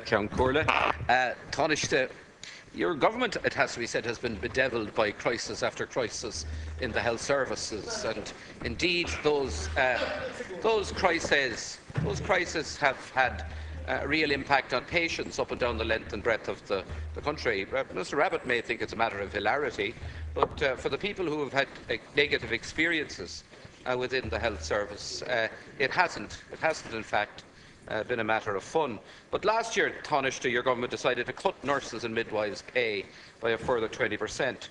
Count Corley. Tanaiste, your government, it has to be said, has been bedevilled by crisis after crisis in the health services, and indeed those crises have had a real impact on patients up and down the length and breadth of the country. Mr. Rabbit may think it's a matter of hilarity, but for the people who have had negative experiences within the health service, it hasn't in fact been a matter of fun. But last year, Tanaiste, your government decided to cut nurses and midwives' pay by a further 20%.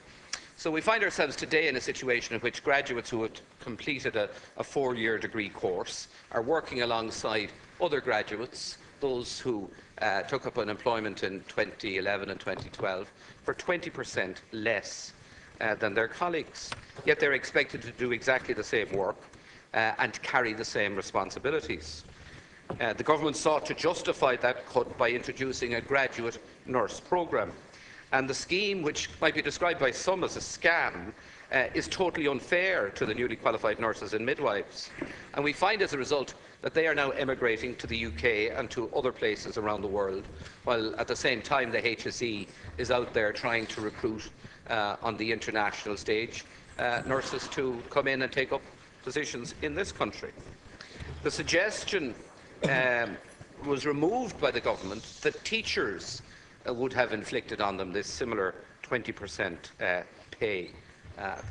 So we find ourselves today in a situation in which graduates who had completed a 4-year degree course are working alongside other graduates, those who took up unemployment in 2011 and 2012, for 20% less than their colleagues. Yet they're expected to do exactly the same work and carry the same responsibilities. The government sought to justify that cut by introducing a graduate nurse programme. And the scheme, which might be described by some as a scam, is totally unfair to the newly qualified nurses and midwives. And we find as a result that they are now emigrating to the UK and to other places around the world, while at the same time the HSE is out there trying to recruit on the international stage nurses to come in and take up positions in this country. The suggestion was removed by the government that teachers would have inflicted on them this similar 20% pay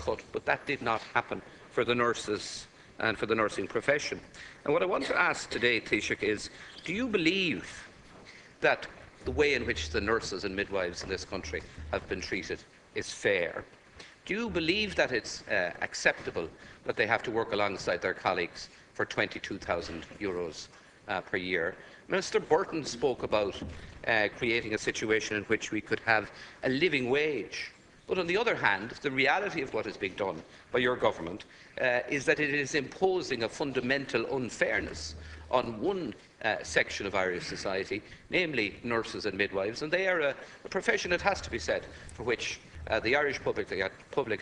cut, but that did not happen for the nurses and for the nursing profession. And what I want to ask today, Taoiseach, is do you believe that the way in which the nurses and midwives in this country have been treated is fair? Do you believe that it's acceptable that they have to work alongside their colleagues for €22,000 per year? Minister Burton spoke about creating a situation in which we could have a living wage. But on the other hand, the reality of what is being done by your government is that it is imposing a fundamental unfairness on one section of Irish society, namely nurses and midwives, and they are a profession, it has to be said, for which the Irish public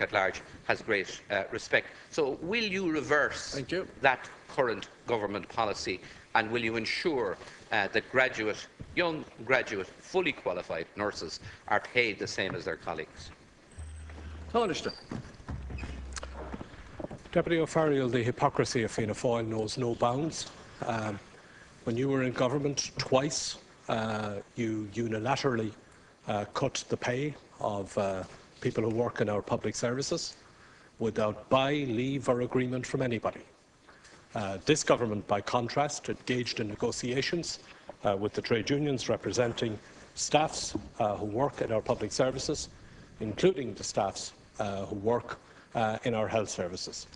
at large has great respect. So will you reverse that current government policy, and will you ensure that young graduate, fully qualified nurses are paid the same as their colleagues? Tanaiste. Deputy O'Farrell, the hypocrisy of Fianna Fáil knows no bounds. When you were in government twice, you unilaterally cut the pay of people who work in our public services without buy, leave or agreement from anybody. This government, by contrast, engaged in negotiations with the trade unions representing staffs who work in our public services, including the staffs who work in our health services,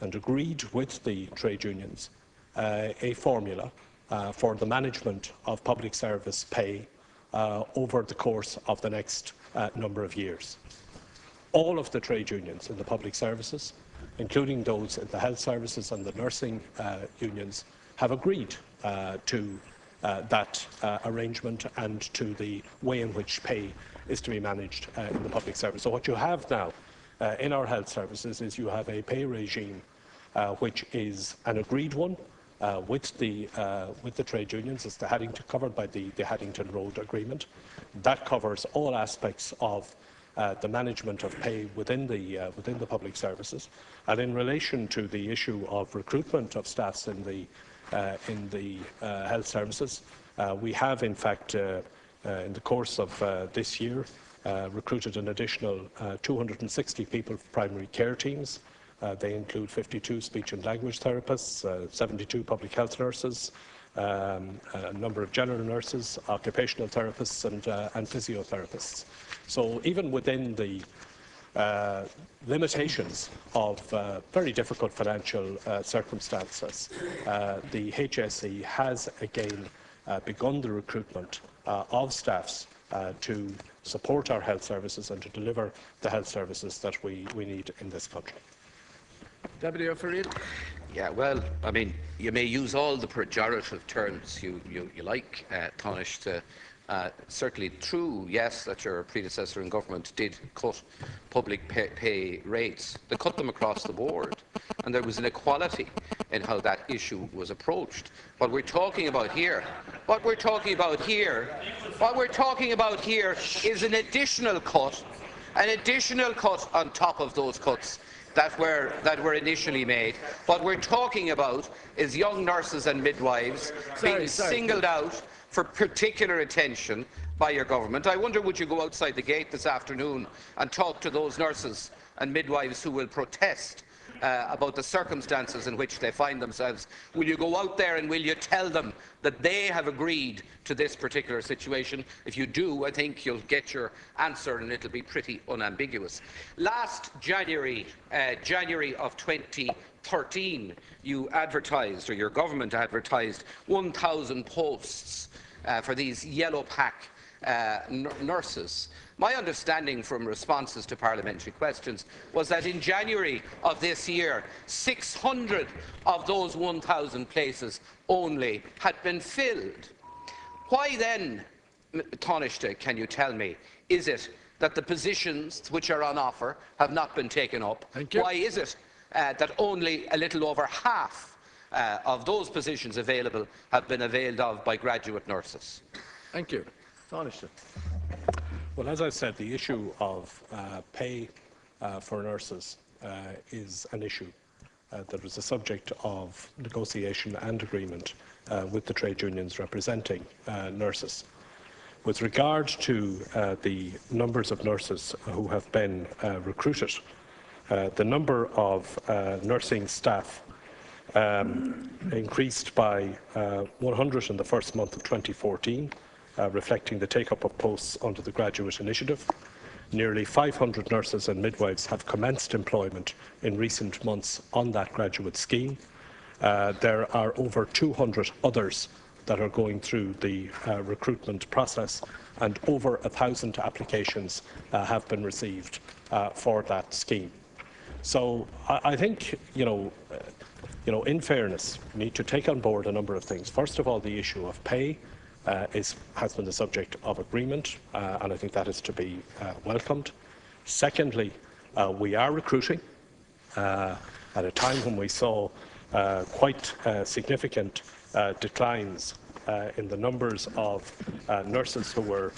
and agreed with the trade unions a formula for the management of public service pay over the course of the next number of years. All of the trade unions in the public services, including those in the health services and the nursing unions, have agreed to that arrangement and to the way in which pay is to be managed in the public service. So what you have now in our health services is you have a pay regime which is an agreed one with the trade unions. It's covered by the Haddington Road Agreement. That covers all aspects of the management of pay within the public services. And in relation to the issue of recruitment of staffs in the health services, we have in fact in the course of this year recruited an additional 260 people for primary care teams. They include 52 speech and language therapists, 72 public health nurses, a number of general nurses, occupational therapists and physiotherapists. So even within the limitations of very difficult financial circumstances, the HSE has again begun the recruitment of staffs to support our health services and to deliver the health services that we need in this country. Deputy O'Farrell. Yeah, well, I mean, you may use all the pejorative terms you like, Tanaiste, Certainly true, yes, that your predecessor in government did cut public pay rates. They cut them across the board, and there was an equality in how that issue was approached. What we're talking about here is an additional cut on top of those cuts that were initially made. What we're talking about is young nurses and midwives being singled out for particular attention by your government. I wonder, would you go outside the gate this afternoon and talk to those nurses and midwives who will protest about the circumstances in which they find themselves? Will you go out there and will you tell them that they have agreed to this particular situation? If you do, I think you'll get your answer and it'll be pretty unambiguous. Last January, January of 2013, you advertised, or your government advertised, 1,000 posts for these yellow pack nurses. My understanding from responses to parliamentary questions was that in January of this year, 600 of those 1,000 places only had been filled. Why then, Tanaiste, can you tell me, is it that the positions which are on offer have not been taken up? Why is it that only a little over half of those positions available have been availed of by graduate nurses? Thank you. Tanaiste. Well, as I said, the issue of pay for nurses is an issue that was the subject of negotiation and agreement with the trade unions representing nurses. With regard to the numbers of nurses who have been recruited, the number of nursing staff increased by 100 in the first month of 2014, reflecting the take-up of posts under the graduate initiative. Nearly 500 nurses and midwives have commenced employment in recent months on that graduate scheme. There are over 200 others that are going through the recruitment process, and over 1,000 applications have been received for that scheme. So I think, in fairness, we need to take on board a number of things. First of all, the issue of pay has been the subject of agreement, and I think that is to be welcomed. Secondly, we are recruiting at a time when we saw quite significant declines in the numbers of nurses who were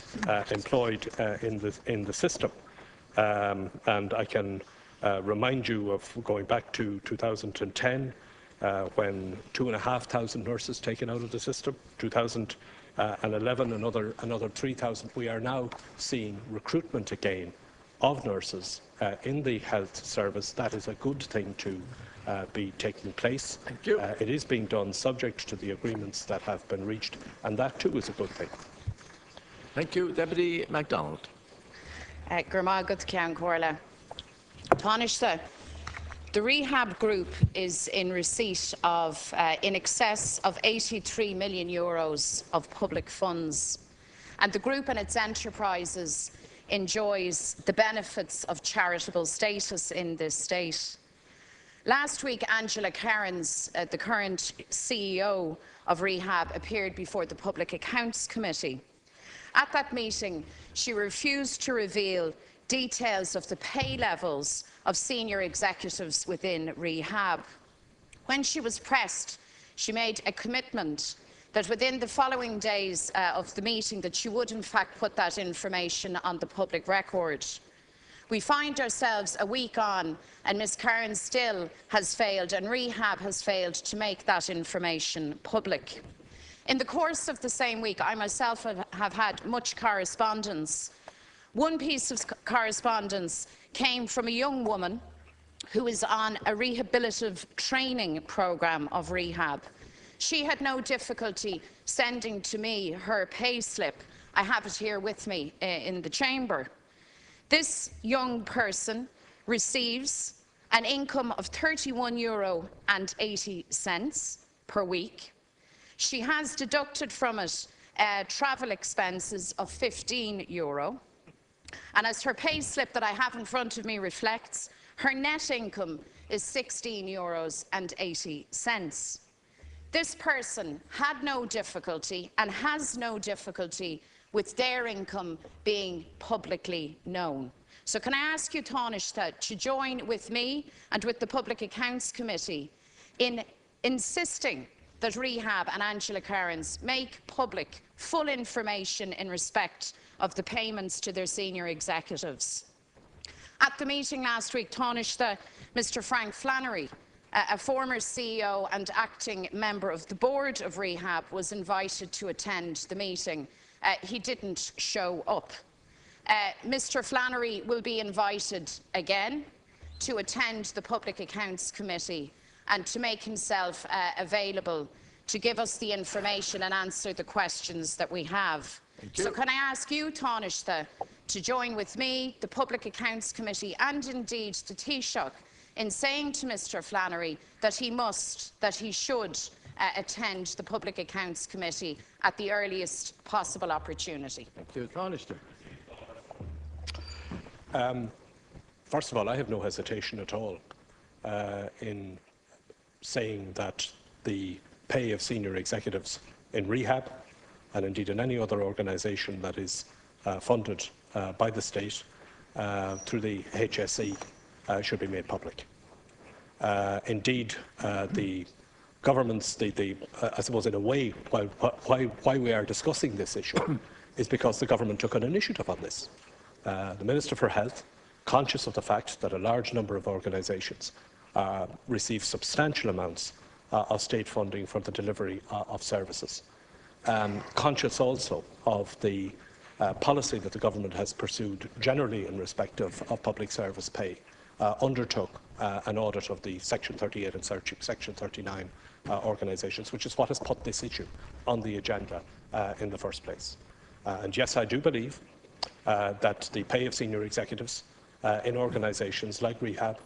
employed in the system. And I can remind you of going back to 2010, when 2,500 nurses taken out of the system, 2011 another 3,000. We are now seeing recruitment again of nurses in the health service. That is a good thing to be taking place. Thank you. It is being done subject to the agreements that have been reached, and that too is a good thing. Thank you. Deputy MacDonald. Tanaiste, the Rehab Group is in receipt of in excess of €83 million of public funds, and the group and its enterprises enjoys the benefits of charitable status in this state. Last week, Angela Cairns, the current CEO of Rehab, appeared before the Public Accounts Committee. At that meeting, she refused to reveal details of the pay levels of senior executives within Rehab. When she was pressed, she made a commitment that within the following days of the meeting that she would in fact put that information on the public record. We find ourselves a week on and Ms Cairns still has failed, and Rehab has failed to make that information public. In the course of the same week, I myself have had much correspondence. One piece of correspondence came from a young woman who is on a rehabilitative training programme of Rehab. She had no difficulty sending to me her pay slip. I have it here with me in the chamber. This young person receives an income of €31.80 per week. She has deducted from it travel expenses of €15. And as her pay slip that I have in front of me reflects, her net income is €16.80. This person had no difficulty and has no difficulty with their income being publicly known. So can I ask you, Tanaiste, to join with me and with the Public Accounts Committee in insisting that Rehab and Angela Cairns make public full information in respect of the payments to their senior executives. At the meeting last week, Tanaiste, Mr. Frank Flannery, a former CEO and acting member of the board of Rehab, was invited to attend the meeting. He didn't show up. Mr. Flannery will be invited again to attend the Public Accounts Committee and to make himself available to give us the information and answer the questions that we have. So can I ask you, Tanaiste, to join with me, the Public Accounts Committee and indeed the Taoiseach in saying to Mr. Flannery that he should attend the Public Accounts Committee at the earliest possible opportunity. Thank you. Tanaiste. First of all, I have no hesitation at all in saying that the pay of senior executives in Rehab and indeed in any other organisation that is funded by the state through the HSE should be made public. Indeed, the government's, I suppose in a way, why we are discussing this issue is because the government took an initiative on this. The Minister for Health, conscious of the fact that a large number of organisations receive substantial amounts of state funding for the delivery of services, conscious also of the policy that the government has pursued generally in respect of public service pay, undertook an audit of the Section 38 and Section 39 organisations, which is what has put this issue on the agenda in the first place. And yes, I do believe that the pay of senior executives in organisations like Rehab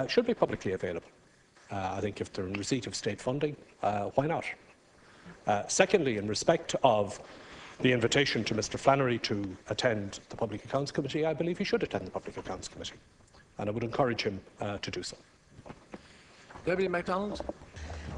should be publicly available. I think if they're in receipt of state funding, why not? Secondly, in respect of the invitation to Mr. Flannery to attend the Public Accounts Committee, I believe he should attend the Public Accounts Committee, and I would encourage him to do so. Deputy MacDonald.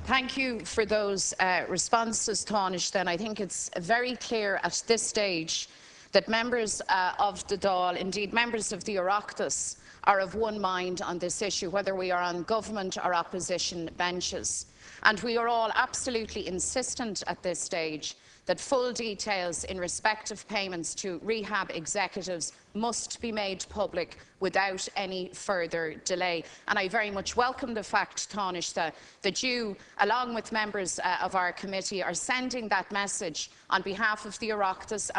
Thank you for those responses, Tanaiste. And I think it's very clear at this stage that members of the Dáil, indeed members of the Oireachtas, are of one mind on this issue, whether we are on government or opposition benches. And we are all absolutely insistent at this stage that full details in respect of payments to Rehab executives must be made public without any further delay. And I very much welcome the fact, Tanaiste, that you, along with members of our committee, are sending that message on behalf of the Oireachtas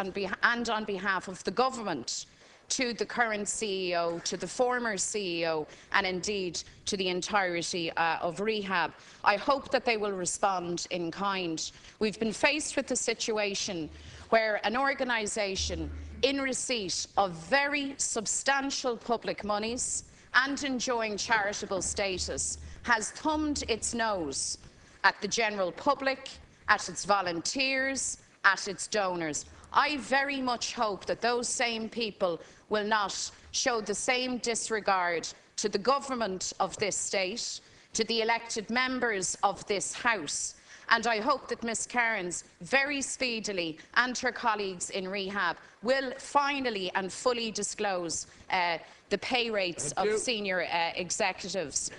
and on behalf of the government to the current CEO, to the former CEO, and indeed to the entirety of Rehab. I hope that they will respond in kind. We've been faced with a situation where an organisation in receipt of very substantial public monies and enjoying charitable status has thumbed its nose at the general public, at its volunteers, at its donors. I very much hope that those same people will not show the same disregard to the government of this state, to the elected members of this House. And I hope that Ms Cairns very speedily and her colleagues in Rehab will finally and fully disclose the pay rates of senior executives.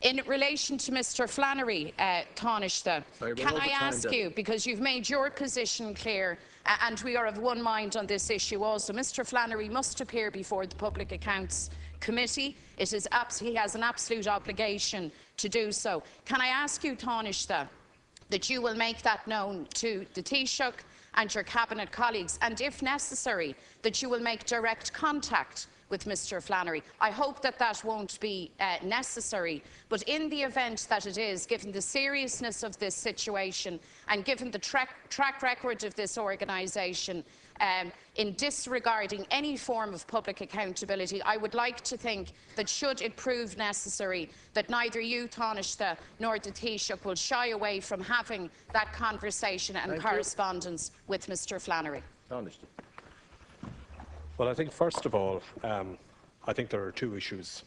In relation to Mr Flannery, Tanaiste, can I ask you, because you've made your position clear and we are of one mind on this issue also, Mr Flannery must appear before the Public Accounts Committee. He has an absolute obligation to do so. Can I ask you, Tanaiste, that you will make that known to the Taoiseach and your Cabinet colleagues, and if necessary, that you will make direct contact with Mr Flannery. I hope that that won't be necessary, but in the event that it is, given the seriousness of this situation and given the track record of this organisation in disregarding any form of public accountability, I would like to think that should it prove necessary, that neither you, Tanaiste, nor the Taoiseach will shy away from having that conversation and correspondence with Mr Flannery. Tanaiste. Well, I think first of all, I think there are two issues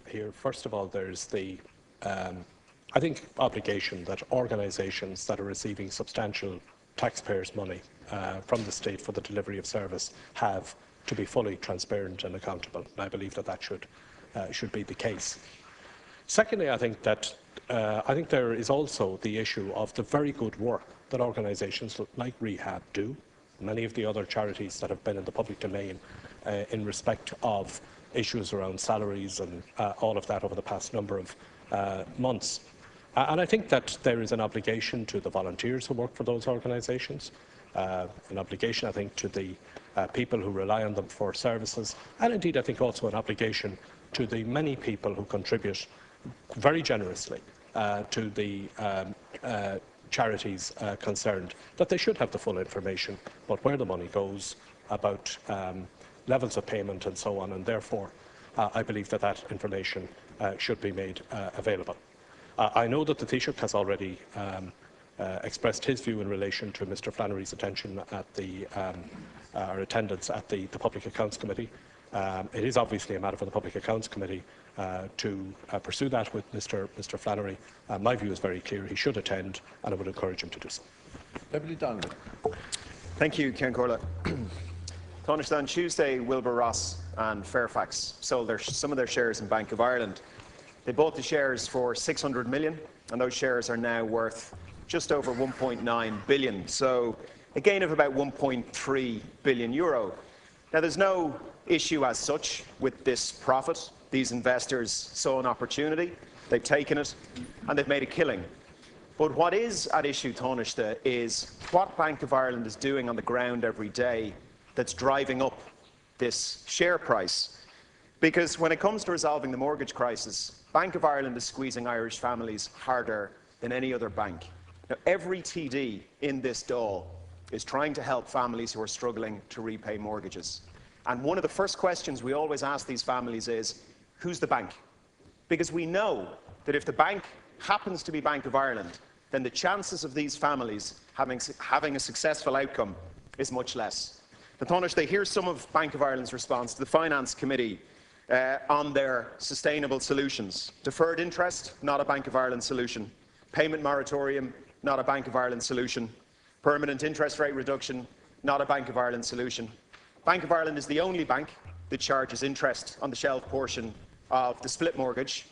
here. First of all, there's the, I think, obligation that organisations that are receiving substantial taxpayers' money from the state for the delivery of service have to be fully transparent and accountable. And I believe that that should be the case. Secondly, I think there is also the issue of the very good work that organisations like Rehab do, many of the other charities that have been in the public domain in respect of issues around salaries and all of that over the past number of months. And I think that there is an obligation to the volunteers who work for those organisations, an obligation, I think, to the people who rely on them for services, and indeed, I think, also an obligation to the many people who contribute very generously to the charities concerned, that they should have the full information about where the money goes, about levels of payment and so on, and therefore I believe that that information should be made available. I know that the Taoiseach has already expressed his view in relation to Mr Flannery's attention at our attendance at the Public Accounts Committee. It is obviously a matter for the Public Accounts Committee to pursue that with Mr Flannery. My view is very clear. He should attend, and I would encourage him to do so. Deputy Donnelly. Thank you, Ciarán Comhairle. Tanaiste, on Tuesday, Wilbur Ross and Fairfax sold some of their shares in Bank of Ireland. They bought the shares for 600 million, and those shares are now worth just over 1.9 billion, so a gain of about 1.3 billion euro. Now, there's no issue as such with this profit. These investors saw an opportunity, they've taken it, and they've made a killing. But what is at issue, Tanaiste, is what Bank of Ireland is doing on the ground every day that's driving up this share price. Because when it comes to resolving the mortgage crisis, Bank of Ireland is squeezing Irish families harder than any other bank. Now, every TD in this Dáil is trying to help families who are struggling to repay mortgages. And one of the first questions we always ask these families is, who's the bank? Because we know that if the bank happens to be Bank of Ireland, then the chances of these families having a successful outcome is much less. But Tanaiste, here's some of Bank of Ireland's response to the Finance Committee on their sustainable solutions. Deferred interest, not a Bank of Ireland solution. Payment moratorium, not a Bank of Ireland solution. Permanent interest rate reduction, not a Bank of Ireland solution. Bank of Ireland is the only bank that charges interest on the shelf portion of the split mortgage.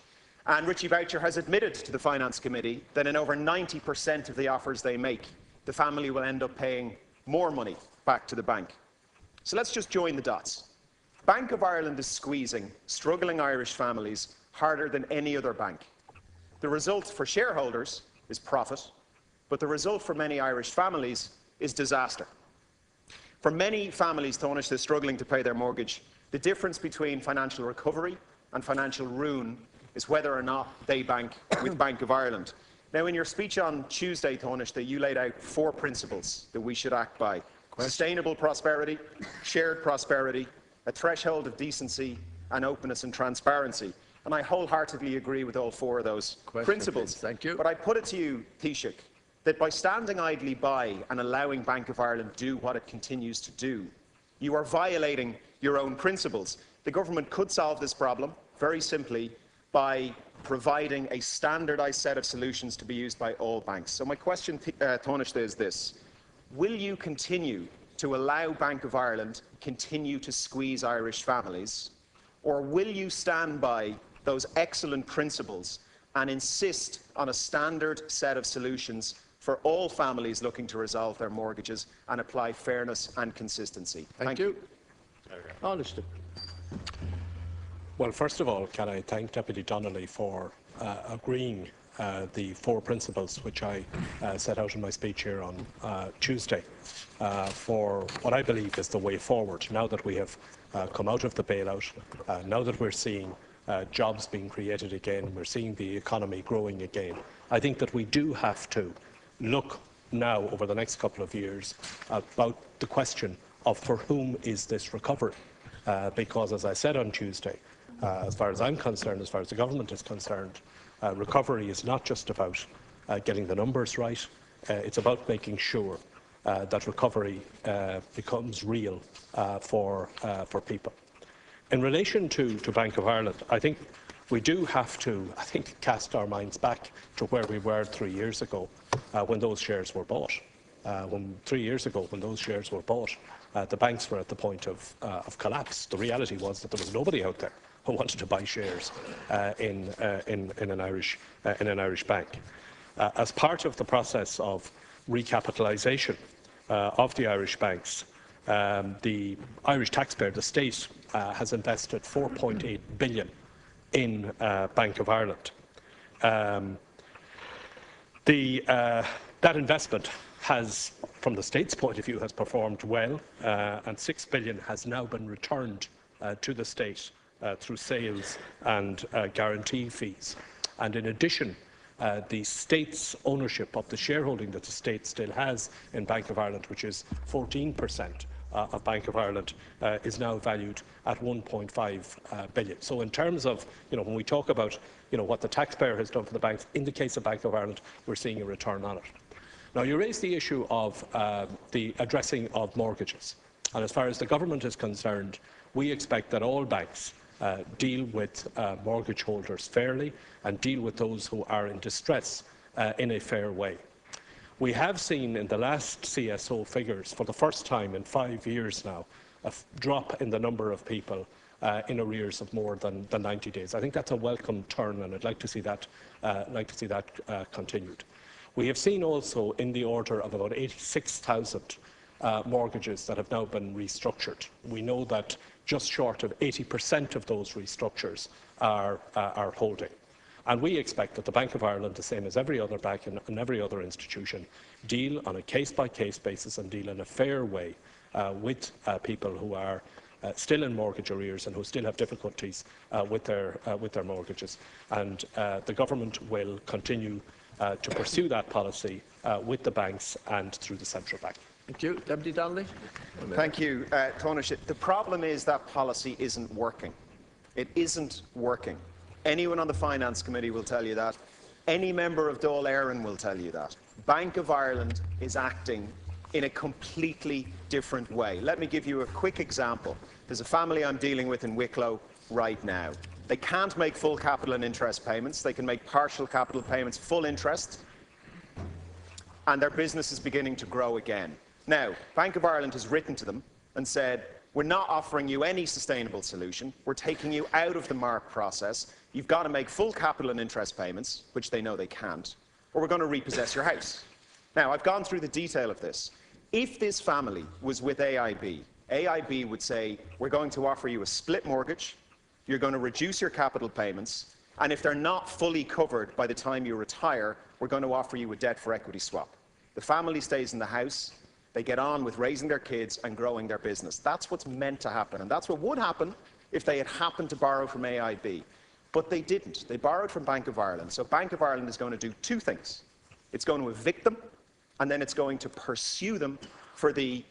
And Richie Boucher has admitted to the Finance Committee that in over 90% of the offers they make, the family will end up paying more money back to the bank. So let's just join the dots. Bank of Ireland is squeezing struggling Irish families harder than any other bank. The result for shareholders is profit, but the result for many Irish families is disaster. For many families, Tanaiste, struggling to pay their mortgage, the difference between financial recovery and financial ruin is whether or not they bank with Bank of Ireland. Now, in your speech on Tuesday, Tanaiste, you laid out 4 principles that we should act by. Sustainable prosperity, shared prosperity, a threshold of decency, and openness and transparency. And I wholeheartedly agree with all 4 of those principles. Please. Thank you. But I put it to you, Taoiseach, that by standing idly by and allowing Bank of Ireland do what it continues to do, you are violating your own principles. The government could solve this problem very simply by providing a standardised set of solutions to be used by all banks. So my question, Tanaiste, is this. Will you continue to allow Bank of Ireland continue to squeeze Irish families, or will you stand by those excellent principles and insist on a standard set of solutions for all families looking to resolve their mortgages and apply fairness and consistency? Thank you. Tanaiste. Well, first of all, can I thank Deputy Donnelly for agreeing the 4 principles which I set out in my speech here on Tuesday for what I believe is the way forward now that we have come out of the bailout, now that we're seeing jobs being created again, we're seeing the economy growing again. I think that we do have to look now over the next couple of years about the question of for whom is this recovery, because as I said on Tuesday, as far as I'm concerned, as far as the government is concerned, recovery is not just about getting the numbers right, it's about making sure that recovery becomes real for people. In relation to Bank of Ireland, I think we do have to, cast our minds back to where we were 3 years ago when those shares were bought. When 3 years ago, when those shares were bought, the banks were at the point of collapse. The reality was that there was nobody out there who wanted to buy shares in an Irish bank. As part of the process of recapitalisation of the Irish banks, the Irish taxpayer, the state, has invested €4.8 billion in Bank of Ireland. That investment has, from the state's point of view, has performed well, and €6 billion has now been returned to the state through sales and guarantee fees. And in addition, the state's ownership of the shareholding that the state still has in Bank of Ireland, which is 14% of Bank of Ireland, is now valued at €1.5 billion. So in terms of, when we talk about, what the taxpayer has done for the banks, in the case of Bank of Ireland, we're seeing a return on it. Now, you raised the issue of the addressing of mortgages. And as far as the government is concerned, we expect that all banks deal with mortgage holders fairly and deal with those who are in distress in a fair way. We have seen in the last CSO figures, for the first time in 5 years now, a drop in the number of people in arrears of more than 90 days. I think that's a welcome turn, and I'd like to see that continued. We have seen also in the order of about 86,000 mortgages that have now been restructured. We know that just short of 80% of those restructures are holding. And we expect that the Bank of Ireland, the same as every other bank and every other institution, deal on a case-by-case basis and deal in a fair way with people who are still in mortgage arrears and who still have difficulties with their mortgages. And the government will continue to pursue that policy with the banks and through the central bank. Thank you. Deputy Donnelly. Thank you, Tanaiste. The problem is that policy isn't working. It isn't working. Anyone on the Finance Committee will tell you that. Any member of Dáil Éireann will tell you that. Bank of Ireland is acting in a completely different way. Let me give you a quick example. There's a family I'm dealing with in Wicklow right now. They can't make full capital and interest payments. They can make partial capital payments, full interest, and their business is beginning to grow again. Now, Bank of Ireland has written to them and said, we're not offering you any sustainable solution. We're taking you out of the MARC process. You've got to make full capital and interest payments, which they know they can't, or we're going to repossess your house. Now, I've gone through the detail of this. If this family was with AIB, AIB would say, we're going to offer you a split mortgage, you're going to reduce your capital payments, and if they're not fully covered by the time you retire, we're going to offer you a debt for equity swap. The family stays in the house, they get on with raising their kids and growing their business. That's what's meant to happen, and that's what would happen if they had happened to borrow from AIB. But they didn't. They borrowed from Bank of Ireland. So Bank of Ireland is going to do two things. It's going to evict them, and then it's going to pursue them for the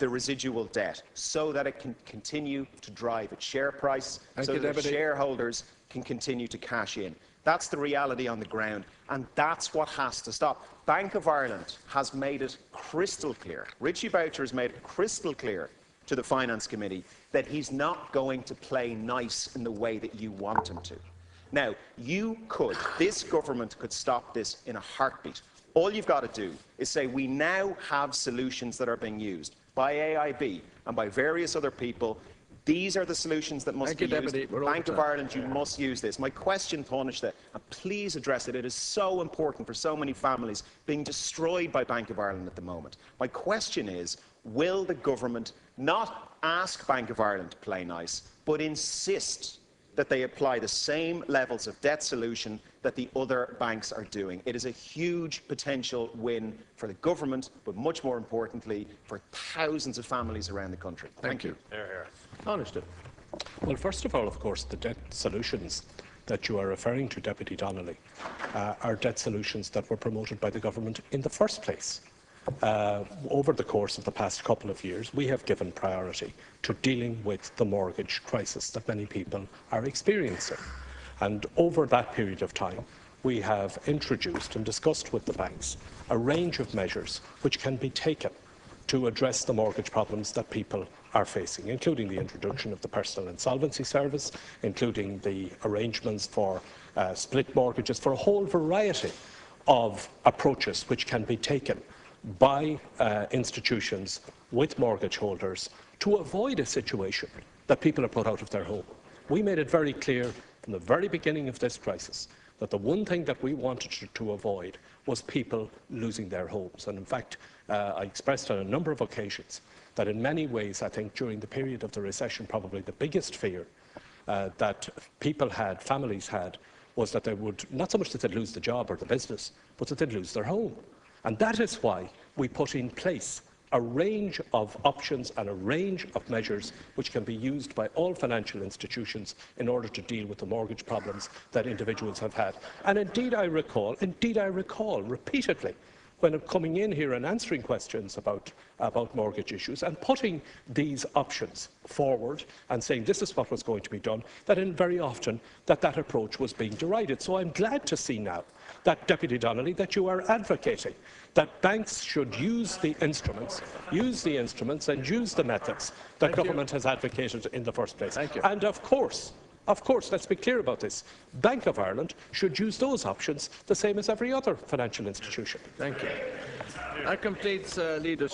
residual debt so that it can continue to drive its share price, so that shareholders can continue to cash in. That's the reality on the ground, and that's what has to stop. Bank of Ireland has made it crystal clear, Richie Boucher has made it crystal clear to the Finance Committee that he's not going to play nice in the way that you want him to. Now, this government could stop this in a heartbeat. All you've got to do is say, we now have solutions that are being used by AIB and by various other people. These are the solutions that must be used. Bank of Ireland, you must use this. My question, Tanaiste, and please address it. It is so important for so many families being destroyed by Bank of Ireland at the moment. My question is, will the government not ask Bank of Ireland to play nice, but insist that they apply the same levels of debt solution that the other banks are doing? It is a huge potential win for the government, but much more importantly, for thousands of families around the country. Thank you. Tanaiste. Well, first of all, of course, the debt solutions that you are referring to, Deputy Donnelly, are debt solutions that were promoted by the government in the first place. Over the course of the past couple of years, we have given priority to dealing with the mortgage crisis that many people are experiencing. And over that period of time, we have introduced and discussed with the banks a range of measures which can be taken to address the mortgage problems that people are facing, including the introduction of the Personal Insolvency Service, including the arrangements for split mortgages, for a whole variety of approaches which can be taken by institutions with mortgage holders to avoid a situation that people are put out of their home. We made it very clear from the very beginning of this crisis that the one thing that we wanted to avoid was people losing their homes. And in fact, I expressed on a number of occasions that in many ways, I think during the period of the recession, probably the biggest fear that people had, families had, was that they would, not so much that they'd lose the job or the business, but that they'd lose their home. And that is why we put in place a range of options and a range of measures which can be used by all financial institutions in order to deal with the mortgage problems that individuals have had. And indeed I recall repeatedly, when coming in here and answering questions about mortgage issues and putting these options forward and saying this is what was going to be done, that very often that approach was being derided. So I'm glad to see now that, Deputy Donnelly, that you are advocating that banks should use the instruments and use the methods that government has advocated in the first place. Thank you. And of course, let's be clear about this. Bank of Ireland should use those options the same as every other financial institution. Thank you. That completes Leaders'